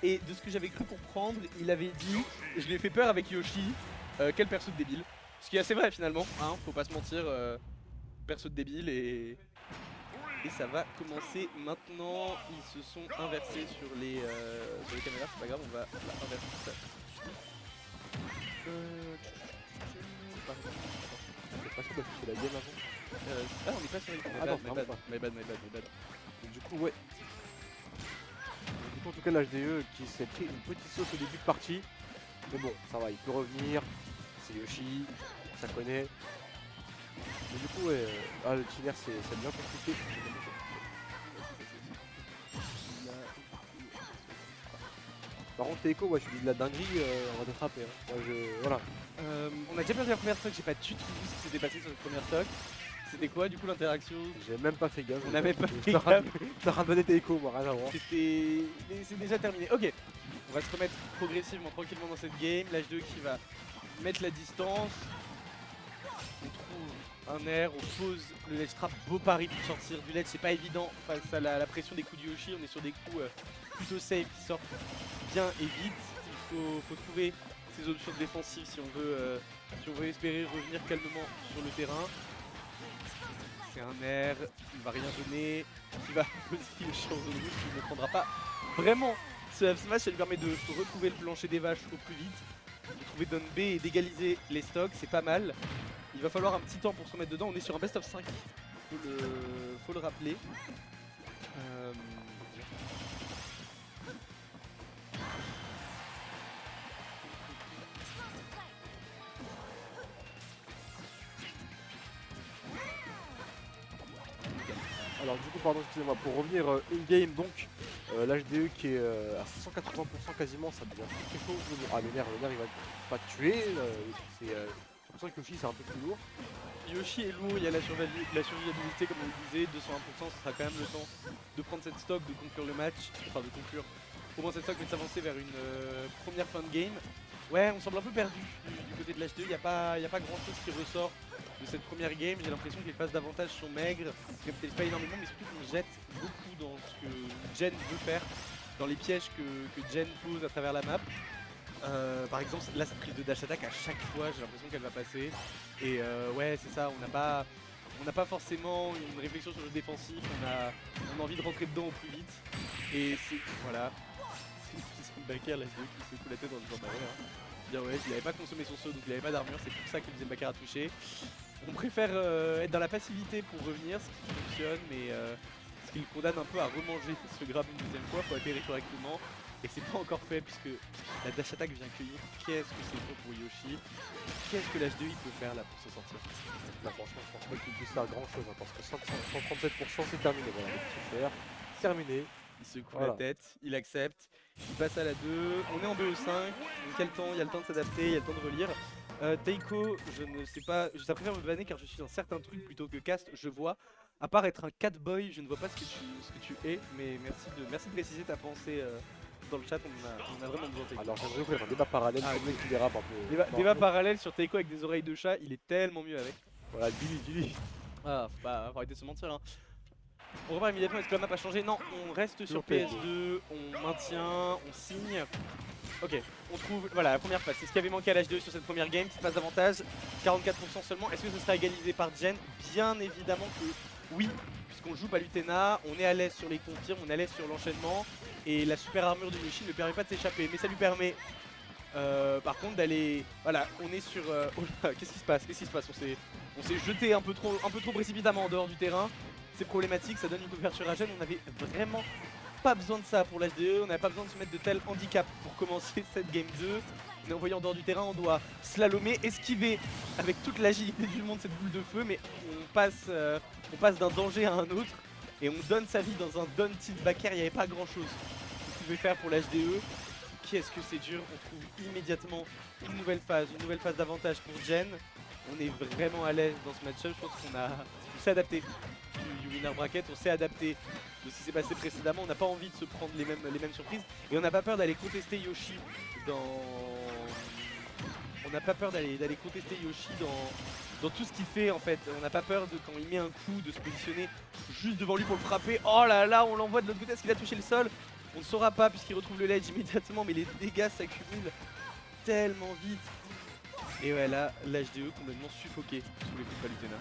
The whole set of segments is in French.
et de ce que j'avais cru comprendre, il avait dit « Je lui ai fait peur avec Yoshi, quel perso de débile ». Ce qui est assez vrai finalement, hein, faut pas se mentir, perso de débile et ça va commencer maintenant. Ils se sont inversés sur les caméras, c'est pas grave, on va inverser ça. C'est pas sûr d'afficher la game avant. Ah, on est pas sur les Ah non, my bad. Du coup, ouais. Du coup, en tout cas, l'HDE qui s'est pris une petite sauce au début de partie. Mais bon, ça va, il peut revenir. C'est Yoshi, ça connaît. Mais du coup, ouais, le Tiner, c'est bien compliqué. Par contre, Teiko, ouais, je suis de la dinguerie, on va t'attraper. Hein. Voilà. On a déjà perdu la première stock, j'ai pas du tout vu ce qui s'était passé sur cette première stock. C'était quoi du coup l'interaction? J'ai même pas fait gaffe. On n'avait pas fait gaffe. gaffe. T'as ramené Teiko, moi, rien à voir. C'est déjà terminé. Ok, on va se remettre progressivement, tranquillement dans cette game. L'H2 qui va mettre la distance. On trouve un air, on pose le ledge trap. Beau pari pour sortir du ledge, c'est pas évident face à la pression des coups de Yoshi. On est sur des coups plutôt safe qui sortent bien et vite. Il faut trouver ces options défensives si on veut espérer revenir calmement sur le terrain. C'est un air, il va rien donner, il va poser Yoshi en zone rouge, il ne prendra pas vraiment ce F smash. Ça lui permet de retrouver le plancher des vaches au plus vite, de trouver down B et d'égaliser les stocks, c'est pas mal. Il va falloir un petit temps pour se remettre dedans, on est sur un best of 5, faut le rappeler. Alors du coup, pardon, excusez-moi, pour revenir in-game, donc, l'HDE qui est à 180% quasiment, ça devient très chaud. Ah, le nerf, il va pas te tuer, j'ai l'impression que Yoshi c'est un peu plus lourd. Yoshi est lourd, il y a la survivabilité comme on le disait, 201%, ce sera quand même le temps de prendre cette stock, de conclure le match, enfin de conclure au moins cette stock, mais de s'avancer vers une première fin de game. Ouais, on semble un peu perdu du côté de l'H2, il n'y a pas grand chose qui ressort de cette première game. J'ai l'impression que les phases d'avantage sont maigres, on capitalise pas énormément, mais surtout qu'on jette beaucoup dans ce que Jen veut faire, dans les pièges que Jen pose à travers la map. Par exemple, là, cette prise de dash attack, à chaque fois, j'ai l'impression qu'elle va passer. Et ouais, c'est ça, on n'a pas forcément une réflexion sur le défensif, on a envie de rentrer dedans au plus vite. Et c'est, voilà, c'est son backer, là, qui se secoue la tête dans le genre barrière. Dire ouais, il avait pas consommé son saut, donc il avait pas d'armure, c'est pour ça que le deuxième backer a touché. On préfère être dans la passivité pour revenir, ce qui fonctionne, mais ce qui le condamne un peu à remanger ce grab une deuxième fois, faut atterrir correctement. Et c'est pas encore fait puisque la dash attack vient cueillir. Qu'est-ce que c'est beau pour Yoshi? Qu'est-ce que l'H2I peut faire là pour se sortir? Là franchement, je pense pas qu'il puisse faire grand chose, hein, parce que 137% c'est terminé, voilà, le petit fer, terminé. Il secoue la tête, il accepte, il passe à la 2, on est en BE5, donc il y a le temps de s'adapter, il y a le temps de relire. Teiko, je ne sais pas, je préfère me banner car je suis un certain truc plutôt que cast, je vois. À part être un catboy, je ne vois pas ce que tu es, mais merci de préciser ta pensée dans le chat, on a vraiment besoin de Teiko. Alors j'aimerais ouvrir un débat parallèle, comme mec qui dérape un peu. Débat parallèle sur Teiko avec des oreilles de chat, il est tellement mieux avec. Voilà, dis-lui. Ah, faut arrêter de se mentir hein. On repart immédiatement, est-ce que la map a changé? Non, on reste sur PS2, on maintient, on signe. Ok, on trouve, voilà la première phase, c'est ce qui avait manqué à l'H2 sur cette première game, petite phase d'avantage, 44% seulement. Est-ce que ce sera égalisé par Jen? Bien évidemment que oui, puisqu'on joue Palutena, on est à l'aise sur les confirmes, on est à l'aise sur l'enchaînement, et la super armure de Yoshi ne permet pas de s'échapper, mais ça lui permet par contre d'aller, voilà, on est sur, oh là, qu'est-ce qui se passe? On s'est jeté un peu trop précipitamment en dehors du terrain. C'est problématique, ça donne une couverture à Jen. On avait vraiment pas besoin de ça pour l'HDE, on n'avait pas besoin de se mettre de tels handicaps pour commencer cette game 2. On est envoyé en dehors du terrain, on doit slalomer, esquiver avec toute l'agilité du monde cette boule de feu, mais on passe d'un danger à un autre et on donne sa vie dans un down tilt back air. Il n'y avait pas grand chose qu'on pouvait faire pour l'HDE. Qu'est-ce que c'est dur, on trouve immédiatement une nouvelle phase d'avantage pour Jen. On est vraiment à l'aise dans ce match-up, je pense qu'on s'est adapté du winner bracket, on s'est adapté de ce qui s'est passé précédemment, on n'a pas envie de se prendre les mêmes surprises et on n'a pas peur d'aller contester Yoshi dans tout ce qu'il fait en fait. On n'a pas peur de quand il met un coup de se positionner juste devant lui pour le frapper. Oh là là, on l'envoie de l'autre côté, est-ce qu'il a touché le sol? On ne saura pas puisqu'il retrouve le ledge immédiatement, mais les dégâts s'accumulent tellement vite. Et ouais, là, l'HDE complètement suffoqué sous les coups de Palutena.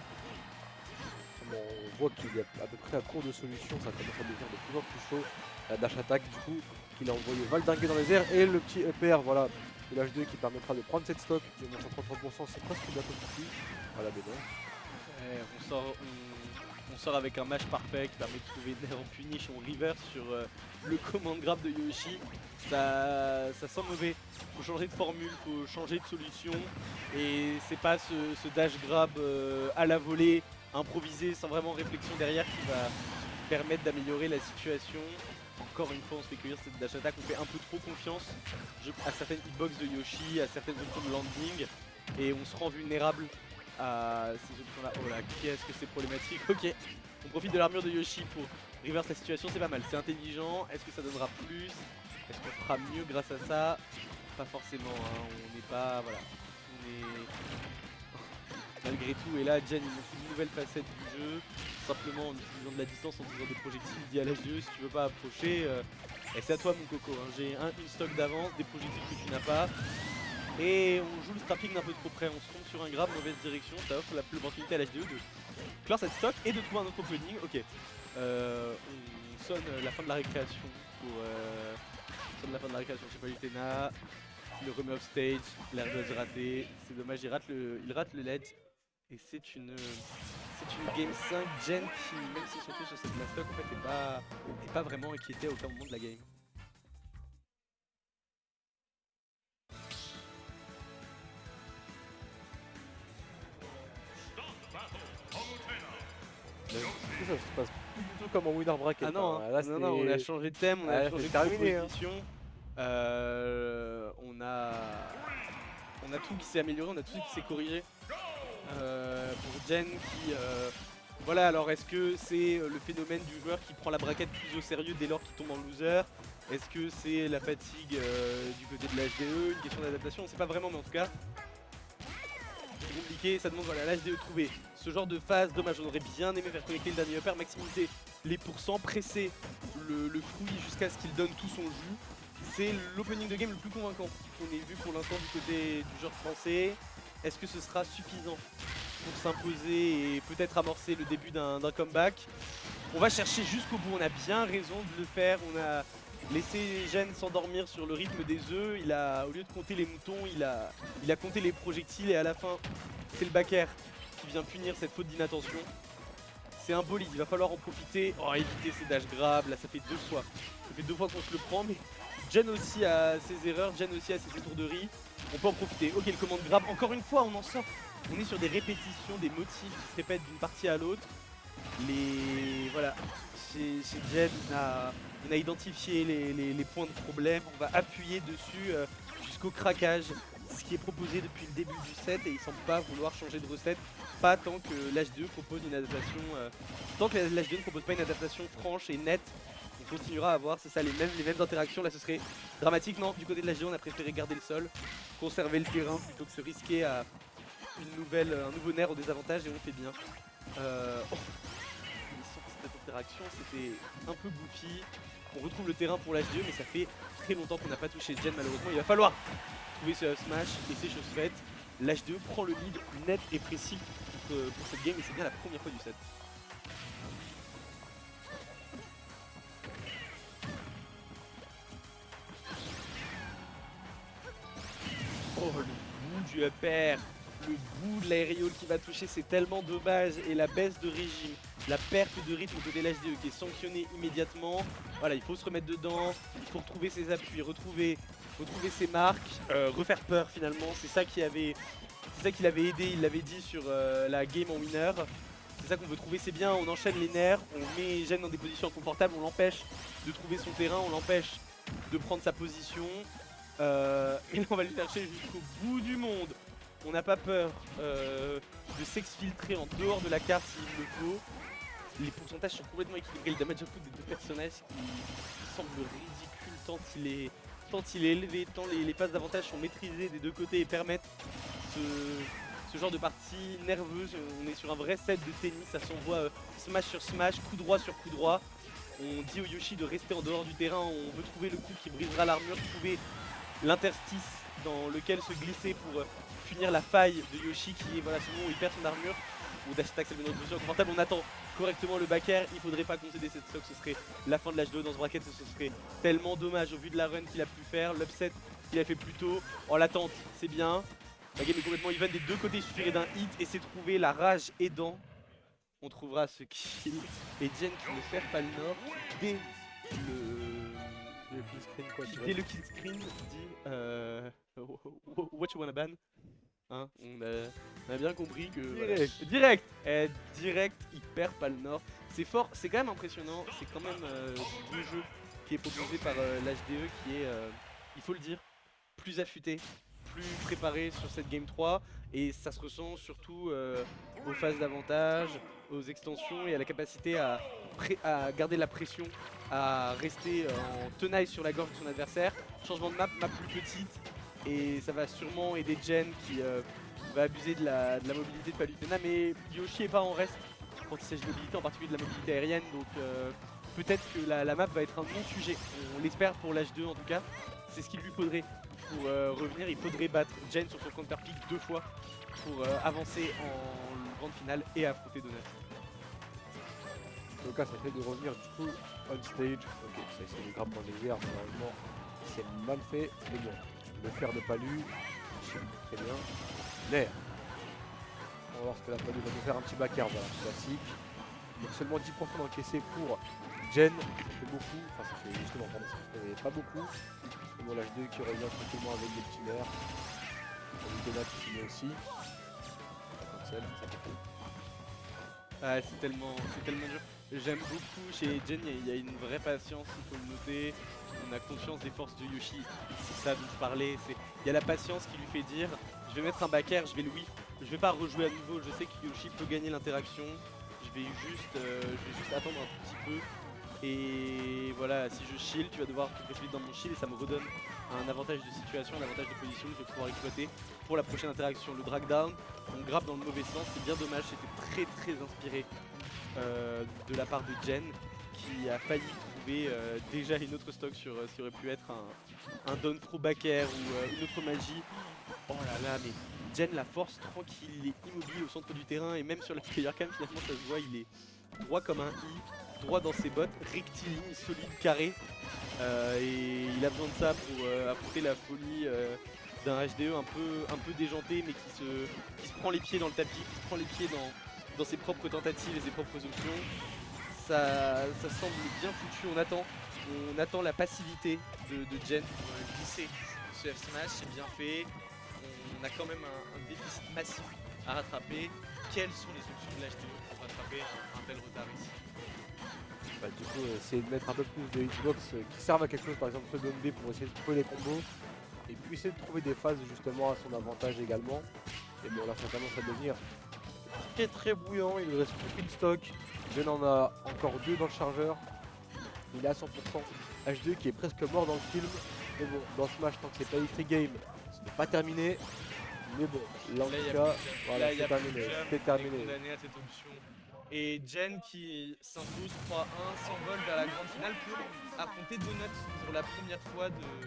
Bon, on voit qu'il est à peu près à court de solutions, ça commence à devenir de plus en plus chaud. La dash attack du coup, qu'il a envoyé valdinguer dans les airs et le petit EPR, voilà, de l'H2 qui permettra de prendre cette stock. Il monte à 33%, c'est presque bientôt fini. Voilà, des dons. On sort avec un match parfait qui permet de trouver Nair en punish, on reverse sur le command grab de Yoshi. Ça sent mauvais, faut changer de formule, faut changer de solution. Et c'est pas ce dash grab à la volée, improvisé sans vraiment réflexion derrière qui va permettre d'améliorer la situation. Encore une fois on se fait cueillir cette dash attack, on fait un peu trop confiance à certaines hitbox de Yoshi, à certaines options de landing. Et on se rend vulnérable à ces options là. Oh là, qu'est-ce que c'est problématique. Ok, on profite de l'armure de Yoshi pour reverse la situation, c'est pas mal, c'est intelligent. Est-ce que ça donnera plus? Est-ce qu'on fera mieux grâce à ça? Pas forcément, hein. On n'est pas... Voilà. On est... Malgré tout, et là Jen il montre une nouvelle facette du jeu, simplement en utilisant de la distance, en utilisant des projectiles, il dit à l'H2 si tu veux pas approcher, et c'est à toi mon coco, hein. J'ai une stock d'avance, des projectiles que tu n'as pas. Et on joue le strapping d'un peu trop près, on se trompe sur un grab, mauvaise direction, ça offre l'opportunité à l'H2 de clore cette stock et de trouver un autre opening. Ok, on sonne la fin de la récréation pour chez Palutena, le remet off stage, l'air dodge raté, c'est dommage, il rate le LED. Et c'est une game 5, Jen qui, même s'ils sont tous sur cette last stock, en fait n'est pas vraiment inquiété à aucun moment de la game. Ça se passe plus du tout comme en winner bracket. Ah non, hein. Là, non, on a changé de thème, on a changé de proposition. On a tout qui s'est amélioré, on a tout qui s'est corrigé. Pour Jen qui... voilà, alors est-ce que c'est le phénomène du joueur qui prend la braquette plus au sérieux dès lors qu'il tombe en loser? Est-ce que c'est la fatigue du côté de l'HDE, une question d'adaptation? On sait pas vraiment, mais en tout cas, c'est compliqué, ça demande voilà, à l'HDE de trouver ce genre de phase. Dommage, on aurait bien aimé faire connecter le dernier upper, maximiser les pourcents, presser le fruit jusqu'à ce qu'il donne tout son jus. C'est l'opening de game le plus convaincant qu'on ait vu pour l'instant du côté du joueur français. Est-ce que ce sera suffisant pour s'imposer et peut-être amorcer le début d'un comeback? On va chercher jusqu'au bout, on a bien raison de le faire. On a laissé Jen s'endormir sur le rythme des œufs. Au lieu de compter les moutons, il a compté les projectiles et à la fin, c'est le backer qui vient punir cette faute d'inattention. C'est un bolide, il va falloir en profiter. Oh, éviter ces dash grab, là ça fait deux fois. Ça fait deux fois qu'on se le prend, mais Jen aussi a ses erreurs, Jen aussi a ses étourderies. On peut en profiter. Ok, le commande grab, encore une fois, on en sort. On est sur des répétitions, des motifs qui se répètent d'une partie à l'autre. Voilà, chez Jen, on a identifié les points de problème. On va appuyer dessus jusqu'au craquage. Ce qui est proposé depuis le début du set et il semble pas vouloir changer de recette. Pas tant que l'H2 propose une adaptation. Tant que l'H2 ne propose pas une adaptation franche et nette, on continuera à avoir, c'est ça, les mêmes interactions. Là ce serait dramatique, non, du côté de l'H2 on a préféré garder le sol, conserver le terrain plutôt que se risquer à un nouveau nerf au désavantage et on fait bien. Cette interaction c'était un peu goofy. On retrouve le terrain pour l'H2 mais ça fait très longtemps qu'on n'a pas touché Jen malheureusement. Il va falloir trouver ce up smash et c'est chose faite. L'H2 prend le lead net et précis pour cette game et c'est bien la première fois du set. Oh le bout du upper, le bout de l'aériole qui va toucher, c'est tellement dommage. Et la baisse de régime, la perte de rythme côté l'HDE qui est sanctionnée immédiatement. Voilà, il faut se remettre dedans, il faut retrouver ses appuis, retrouver ses marques, refaire peur finalement. C'est ça qui l'avait aidé, il l'avait dit sur la game en winner. C'est ça qu'on veut trouver, c'est bien, on enchaîne les nerfs, on met Jen dans des positions inconfortables, on l'empêche de trouver son terrain, on l'empêche de prendre sa position. Et là on va le chercher jusqu'au bout du monde. On n'a pas peur de s'exfiltrer en dehors de la carte s'il le faut. Les pourcentages sont complètement équilibrés, le damage output des deux personnages qui semble ridicule tant il est élevé, tant les phases d'avantage sont maîtrisées des deux côtés et permettent ce genre de partie nerveuse. On est sur un vrai set de tennis, ça s'envoie smash sur smash, coup droit sur coup droit. On dit au Yoshi de rester en dehors du terrain, on veut trouver le coup qui brisera l'armure, trouver l'interstice dans lequel se glisser pour finir la faille de Yoshi qui est voilà, ce moment où il perd son armure, ou dash attack, c'est le position confortable, on attend correctement le back air, il faudrait pas concéder cette stock, ce serait la fin de l'H2 dans ce bracket, ce serait tellement dommage au vu de la run qu'il a pu faire, l'upset qu'il a fait plus tôt, en l'attente c'est bien, la game est complètement even des deux côtés, il suffirait d'un hit et c'est trouvé, la rage aidant, on trouvera ce kill, et Jen qui ne perd pas le nord, dès Le kill screen quoi. dès le kill screen dit what you wanna ban hein, on a bien compris que Direct. direct il perd pas le nord. C'est fort, c'est quand même impressionnant, c'est quand même deux jeux qui est proposé par l'HDE qui est, il faut le dire, plus affûté, plus préparé sur cette game 3 et ça se ressent surtout aux phases d'avantage, aux extensions et à la capacité à garder la pression, à rester en tenaille sur la gorge de son adversaire. Changement de map plus petite et ça va sûrement aider Jen qui va abuser de la mobilité de Palutena, mais Yoshi est pas en reste quand il s'agit de mobilité, en particulier de la mobilité aérienne, donc peut-être que la map va être un bon sujet, on l'espère pour l'H2 en tout cas, c'est ce qu'il lui faudrait pour revenir, il faudrait battre Jen sur son counter pick 2 fois pour avancer en grande finale et affronter Donut. En tout cas, ça fait de revenir du coup on stage. Ok, ça essaie de grimper dans les airs, malheureusement c'est mal fait, mais bon, le fer de Palu, très bien. L'air. On va voir ce que la Palu va nous faire, un petit back air, voilà, classique. Donc seulement 10% d'encaissé pour Jen, ça fait beaucoup, enfin ça fait justement, pardon, ça fait pas beaucoup. Et bon, l'H2 qui revient tranquillement avec des petits nerfs. On lui donne qui met aussi. Ça fait tout. Ah, c'est tellement dur. J'aime beaucoup chez Jen, il y a une vraie patience, il faut le noter. On a conscience des forces de Yoshi, c'est ça dont je parlais. Il y a la patience qui lui fait dire je vais mettre un back air, je vais le whiff, je vais pas rejouer à nouveau, je sais que Yoshi peut gagner l'interaction. Je vais juste attendre un tout petit peu. Et voilà, si je shield, tu vas devoir te précipiter dans mon shield et ça me redonne un avantage de situation, un avantage de position que je vais pouvoir exploiter pour la prochaine interaction. Le drag down, on grappe dans le mauvais sens, c'est bien dommage, c'était très inspiré de la part de Jen qui a failli trouver déjà une autre stock sur ce qui aurait pu être un down throw back air ou une autre magie. Oh là là, mais Jen la force tranquille, il est immobile au centre du terrain et même sur la player cam finalement ça se voit, il est droit comme un i, droit dans ses bottes, rectiligne, solide, carré. Et il a besoin de ça pour affronter la folie d'un HDE un peu déjanté mais qui se prend les pieds dans le tapis, qui se prend les pieds dans ses propres tentatives et ses propres options. Ça semble bien foutu, on attend la passivité de Jen pour glisser ce F smash, c'est bien fait. On a quand même un déficit massif à rattraper. Quelles sont les options de l'HDE pour rattraper un tel retard ici? Bah, du coup, essayer de mettre un peu plus de hitbox qui servent à quelque chose, par exemple ce zone B pour essayer de trouver les combos. Et puis essayer de trouver des phases justement à son avantage également. Et bon, là ça commence à devenir très bouillant, il ne reste plus qu'une stock. Jen en a encore 2 dans le chargeur. Il est à 100%. H2 qui est presque mort dans le film. Mais bon, dans ce match, tant que c'est pas free game, ce n'est pas terminé. Mais bon, là en tout cas, voilà, c'est terminé. C'est terminé. Condamné à cette option. Et Jen qui s'impose 3-1, s'envole vers la grande finale pour affronter Donut pour la première fois de